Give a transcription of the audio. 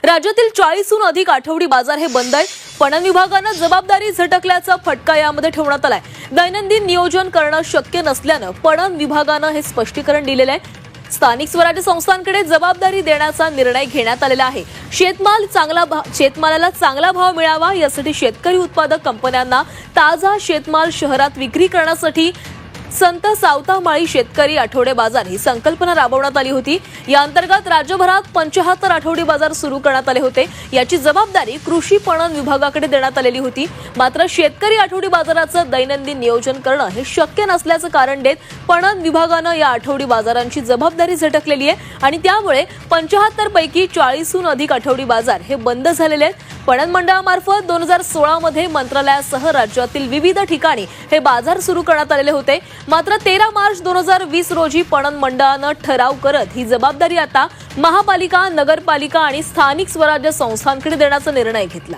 राज्यातील 40हून अधिक आठवडी बाजार हे बंद आहेत. पणन विभागानं जबाबदारी झटकल्याचा फटका यामध्ये ठेवण्यात आलाय. दैनंदिन नियोजन करणं शक्य नसल्यानं पणन विभागानं हे स्पष्टीकरण दिलेलं आहे. स्थानिक स्वराज्य संस्थांकडे जबाबदारी देण्याचा निर्णय घेण्यात आलेला आहे. शेतमालाला चांगला भाव मिळावा यासाठी शेतकरी उत्पादक कंपन्यांना ताजा शेतमाल शहरात विक्री करण्यासाठी संत सावतामाळी शेतकरी आठवडे बाजार ही संकल्पना राबवण्यात आली होती. या अंतर्गत राज्यभरात 75 आठवडी बाजार सुरू करण्यात आले होते. याची जबाबदारी कृषी पणन विभागाकडे देण्यात आलेली होती. मात्र शेतकरी आठवडी बाजाराचं दैनंदिन नियोजन करणं हे शक्य नसल्याचं कारण देत पणन विभागानं या आठवडी बाजारांची जबाबदारी झटकलेली आहे आणि त्यामुळे 75 पैकी 40हून अधिक आठवडी बाजार हे बंद झालेले आहेत. पणन मंडळामार्फत 2016 मध्ये मंत्रालयासह राज्यातील विविध ठिकाणी हे बाजार सुरू करण्यात आलेले होते. मात्र 13 मार्च 2020 रोजी पणन मंडळानं ठराव करत ही जबाबदारी आता महापालिका, नगरपालिका आणि स्थानिक स्वराज्य संस्थांकडे देण्याचा निर्णय घेतला.